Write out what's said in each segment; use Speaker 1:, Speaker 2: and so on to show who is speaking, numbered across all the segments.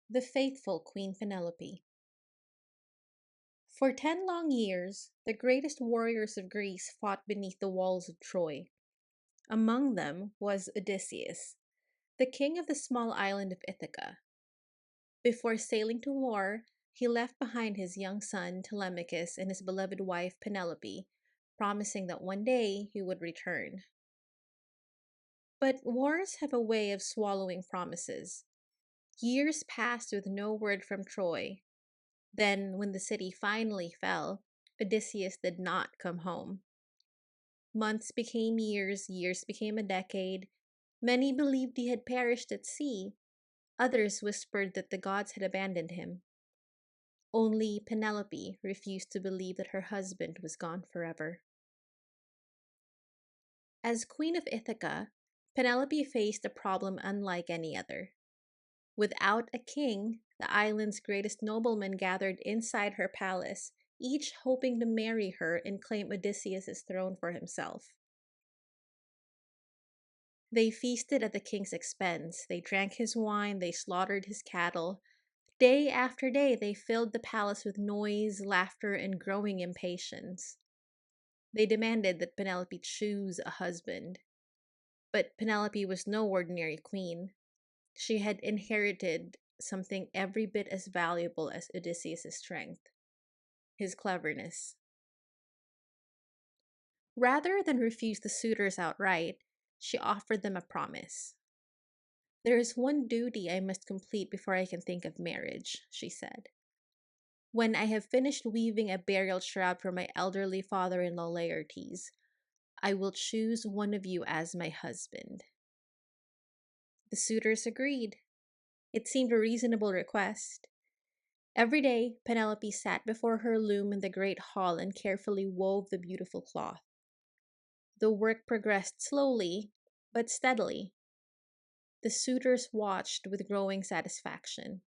Speaker 1: The faithful Queen Penelope. For 10 long years, the greatest warriors of Greece fought beneath the walls of Troy. Among them was Odysseus, the king of the small island of Ithaca. Before sailing to war, he left behind his young son Telemachus and his beloved wife Penelope, promising that one day he would return. But wars have a way of swallowing promises. Years passed with no word from Troy. Then, when the city finally fell, Odysseus did not come home. Months became years, years became a decade. Many believed he had perished at sea. Others whispered that the gods had abandoned him. Only Penelope refused to believe that her husband was gone forever. As Queen of Ithaca, Penelope faced a problem unlike any other. Without a king, the island's greatest noblemen gathered inside her palace, each hoping to marry her and claim Odysseus' throne for himself. They feasted at the king's expense, they drank his wine, they slaughtered his cattle. Day after day, they filled the palace with noise, laughter, and growing impatience. They demanded that Penelope choose a husband. But Penelope was no ordinary queen. She had inherited something every bit as valuable as Odysseus' strength, his cleverness. Rather than refuse the suitors outright, she offered them a promise. "There is one duty I must complete before I can think of marriage," she said. "When I have finished weaving a burial shroud for my elderly father-in-law Laertes, I will choose one of you as my husband." The suitors agreed. It seemed a reasonable request. Every day, Penelope sat before her loom in the great hall and carefully wove the beautiful cloth. The work progressed slowly, but steadily. The suitors watched with growing satisfaction.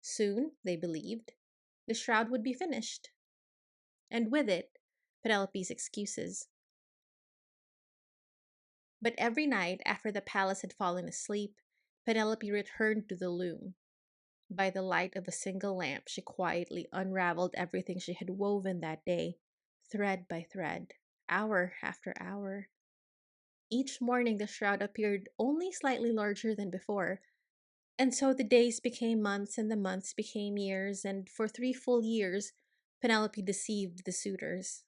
Speaker 1: Soon, they believed, the shroud would be finished. And with it, Penelope's excuses. But every night, after the palace had fallen asleep, Penelope returned to the loom. By the light of a single lamp, she quietly unraveled everything she had woven that day, thread by thread, hour after hour. Each morning, the shroud appeared only slightly larger than before, and so the days became months and the months became years, and for 3 full years, Penelope deceived the suitors.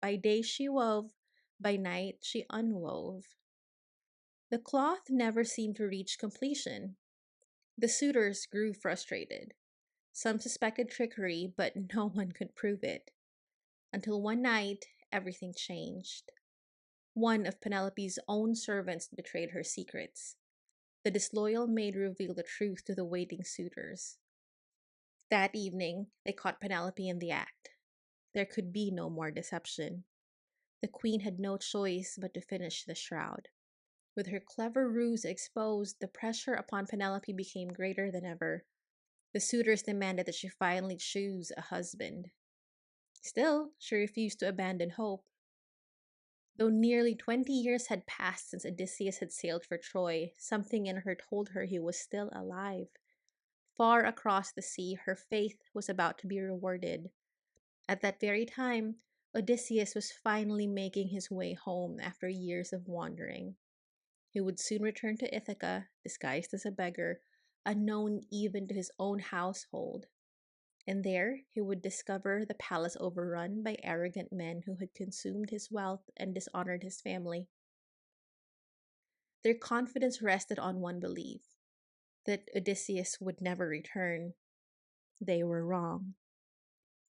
Speaker 1: By day she wove, by night she unwove. The cloth never seemed to reach completion. The suitors grew frustrated. Some suspected trickery, but no one could prove it. Until one night, everything changed. One of Penelope's own servants betrayed her secrets. The disloyal maid revealed the truth to the waiting suitors. That evening, they caught Penelope in the act. There could be no more deception. The queen had no choice but to finish the shroud. With her clever ruse exposed, the pressure upon Penelope became greater than ever. The suitors demanded that she finally choose a husband. Still, she refused to abandon hope. Though nearly 20 years had passed since Odysseus had sailed for Troy, something in her told her he was still alive. Far across the sea, her faith was about to be rewarded. At that very time, Odysseus was finally making his way home after years of wandering. He would soon return to Ithaca, disguised as a beggar, unknown even to his own household. And there he would discover the palace overrun by arrogant men who had consumed his wealth and dishonored his family. Their confidence rested on one belief, that Odysseus would never return. They were wrong.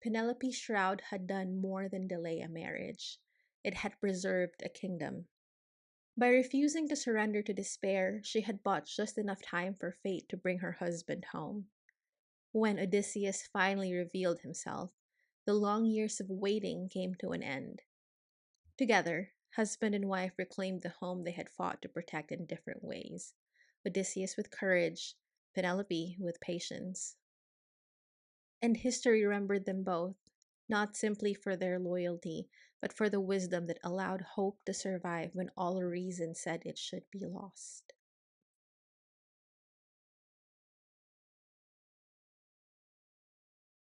Speaker 1: Penelope's shroud had done more than delay a marriage. It had preserved a kingdom. By refusing to surrender to despair, she had bought just enough time for fate to bring her husband home. When Odysseus finally revealed himself, the long years of waiting came to an end. Together, husband and wife reclaimed the home they had fought to protect in different ways. Odysseus with courage, Penelope with patience. And history remembered them both, not simply for their loyalty, but for the wisdom that allowed hope to survive when all reason said it should be lost.